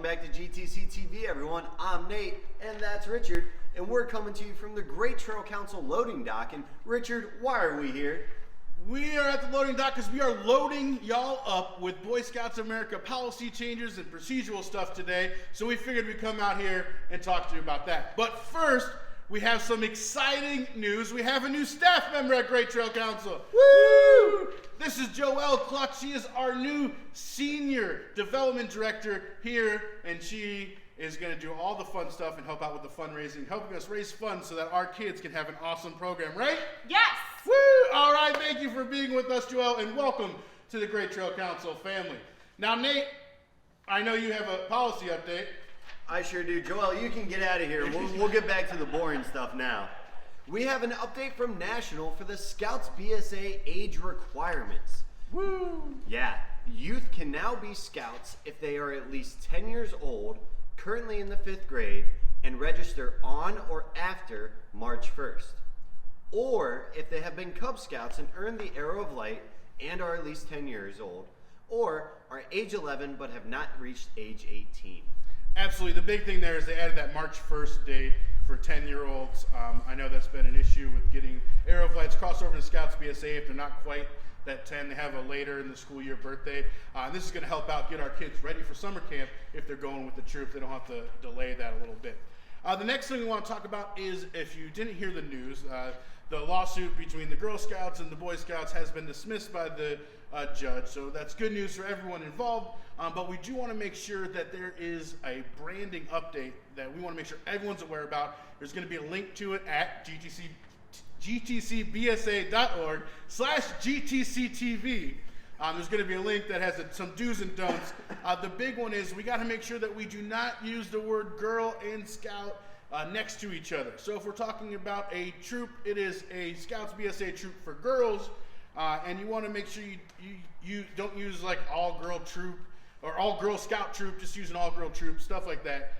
welcome back to GTCtv, everyone. I'm Nate, and that's Richard, and we're coming to you from the Great Trail Council loading dock. And Richard, why are we here? We are at the loading dock because we are loading y'all up with Boy Scouts of America policy changes and procedural stuff today. So we figured we'd come out here and talk to you about that. But first, we have some exciting news. We have a new staff member at Great Trail Council. Woo! This is Joelle Cluck. She is our new senior development director here, and she is going to do all the fun stuff and help out with the fundraising, helping us raise funds so that our kids can have an awesome program, right? Yes! Woo! All right, thank you for being with us, Joelle, and welcome to the Great Trail Council family. Now, Nate, I know you have a policy update. I sure do. Joel, you can get out of here. We'll get back to the boring stuff now. We have an update from National for the Scouts BSA age requirements. Woo! Yeah, youth can now be Scouts if they are at least 10 years old, currently in the 5th grade, and register on or after March 1st. Or if they have been Cub Scouts and earned the Arrow of Light and are at least 10 years old, or are age 11 but have not reached age 18. Absolutely. The big thing there is they added that March 1st date for 10-year-olds. I know that's been an issue with getting Arrow of Lights crossed over to Scouts BSA if they're not quite that 10. They have a later in the school year birthday. And this is going to help out get our kids ready for summer camp if they're going with the troop. They don't have to delay that a little bit. The next thing we want to talk about is, if you didn't hear the news, the lawsuit between the Girl Scouts and the Boy Scouts has been dismissed by the judge. So that's good news for everyone involved. But we do want to make sure that there is a branding update that we want to make sure everyone's aware about. There's going to be a link to it at GTCbsa.org/GTCtv. There's going to be a link that has some do's and don'ts. The big one is we got to make sure that we do not use the word girl and scout next to each other. So if we're talking about a troop, it is a Scouts BSA troop for girls, and you want to make sure you don't use like all girl troop or all girl scout troop, just use an all girl troop, stuff like that.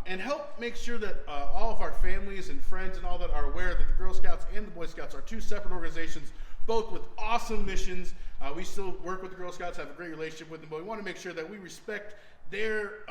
And help make sure that all of our families and friends and all that are aware that the Girl Scouts and the Boy Scouts are two separate organizations, both with awesome missions. We still work with the Girl Scouts, have a great relationship with them, but we want to make sure that we respect their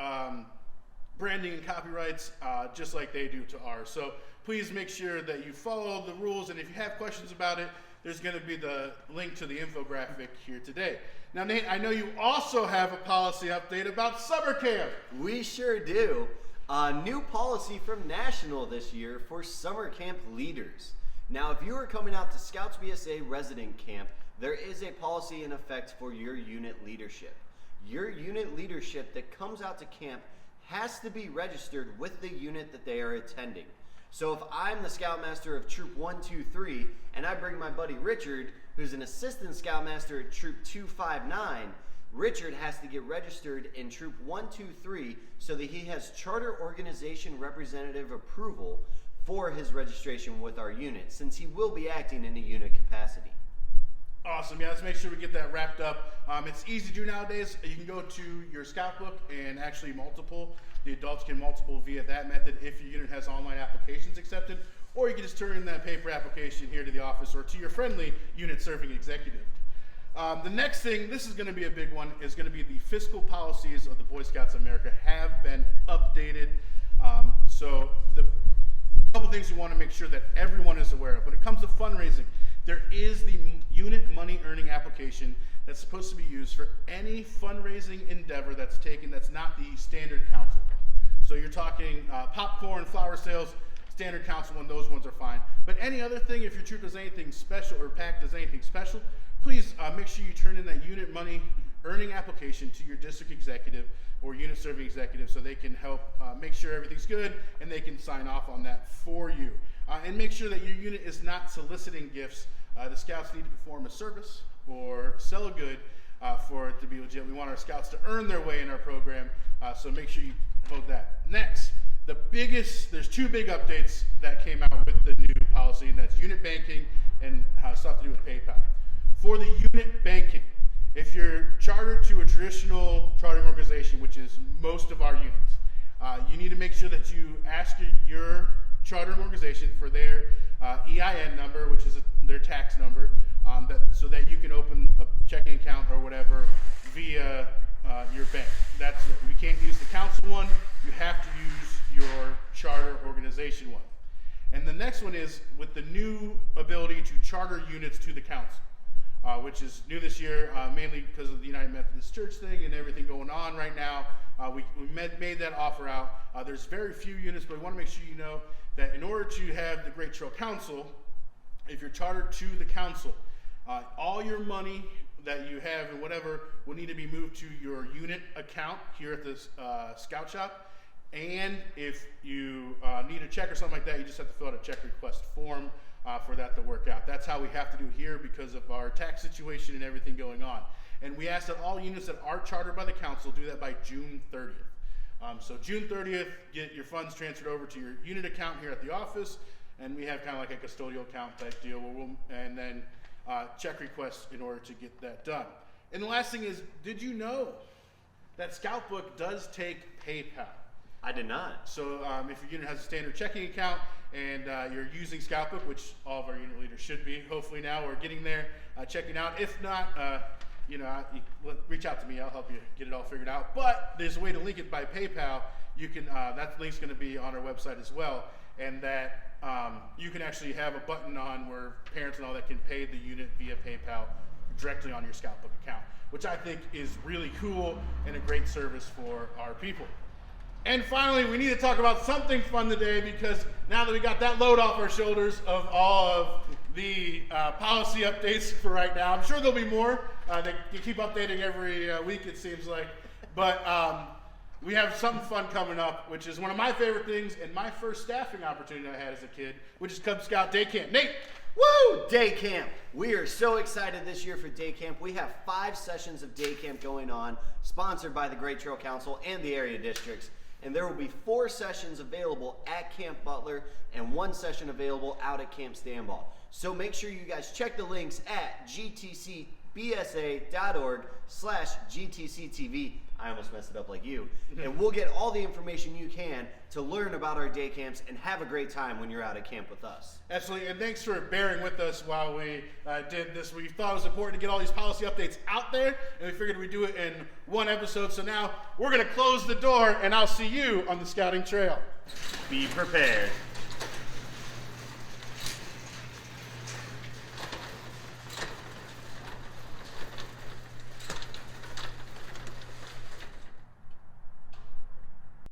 branding and copyrights just like they do to ours. So please make sure that you follow the rules, and if you have questions about it, there's going to be the link to the infographic here today. Now, Nate, I know you also have a policy update about summer camp. We sure do. A new policy from National this year for summer camp leaders. Now, if you are coming out to Scouts BSA resident camp, there is a policy in effect for your unit leadership. Your unit leadership that comes out to camp has to be registered with the unit that they are attending. So if I'm the Scoutmaster of Troop 123 and I bring my buddy Richard, who's an assistant Scoutmaster at Troop 259, Richard has to get registered in Troop 123 so that he has charter organization representative approval for his registration with our unit, since he will be acting in a unit capacity. Awesome. Yeah, let's make sure we get that wrapped up. It's easy to do nowadays. You can go to your scout book and actually multiple. The adults can multiple via that method if your unit has online applications accepted, or you can just turn in that paper application here to the office or to your friendly unit serving executive. The next thing, this is going to be a big one, is going to be the fiscal policies of the Boy Scouts of America have been updated. So the couple things we want to make sure that everyone is aware of. When it comes to fundraising, there is the unit money earning application that's supposed to be used for any fundraising endeavor that's taken that's not the standard council one. So you're talking popcorn, flower sales, standard council one, those ones are fine. But any other thing, if your troop does anything special or PAC does anything special, please make sure you turn in that unit money earning application to your district executive or unit serving executive so they can help make sure everything's good and they can sign off on that for you. And make sure that your unit is not soliciting gifts. The Scouts need to perform a service or sell a good for it to be legit. We want our Scouts to earn their way in our program, so make sure you hold that. Next, there's two big updates that came out with the new policy, and that's unit banking and stuff to do with PayPal. For the unit banking, if you're chartered to a traditional chartering organization, which is most of our units, you need to make sure that you ask your chartering organization for their EIN number, which is their tax number, so that you can open a checking account or whatever via your bank. We can't use the council one, you have to use your charter organization one. And the next one is with the new ability to charter units to the council, which is new this year, mainly because of the United Methodist Church thing and everything going on right now. We made that offer out. There's very few units, but we want to make sure you know that in order to have the Great Trail Council, if you're chartered to the council, all your money that you have and whatever will need to be moved to your unit account here at the Scout Shop. And if you need a check or something like that, you just have to fill out a check request form for that to work out. That's how we have to do it here because of our tax situation and everything going on. And we ask that all units that are chartered by the council do that by June 30th. So June 30th, get your funds transferred over to your unit account here at the office, and we have kind of like a custodial account type deal, and then check requests in order to get that done. And the last thing is, did you know that Scoutbook does take PayPal? I did not. So if your unit has a standard checking account and you're using Scoutbook, which all of our unit leaders should be, hopefully now we're getting there, checking out. If not, reach out to me. I'll help you get it all figured out. But there's a way to link it by PayPal. You can. That link's going to be on our website as well, and that you can actually have a button on where parents and all that can pay the unit via PayPal directly on your Scoutbook account, which I think is really cool and a great service for our people. And finally, we need to talk about something fun today, because now that we got that load off our shoulders of all of the policy updates for right now, I'm sure there'll be more. They keep updating every week, it seems like. But we have something fun coming up, which is one of my favorite things and my first staffing opportunity I had as a kid, which is Cub Scout Day Camp. Nate! Woo! Day camp. We are so excited this year for day camp. We have 5 sessions of day camp going on, sponsored by the Great Trail Council and the area districts. And there will be 4 sessions available at Camp Butler and 1 session available out at Camp Stanball. So make sure you guys check the links at gtcbsa.org/GTCtv. I almost messed it up like you. And we'll get all the information you can to learn about our day camps and have a great time when you're out at camp with us. Absolutely, and thanks for bearing with us while we did this. We thought it was important to get all these policy updates out there, and we figured we'd do it in one episode. So now we're going to close the door, and I'll see you on the scouting trail. Be prepared.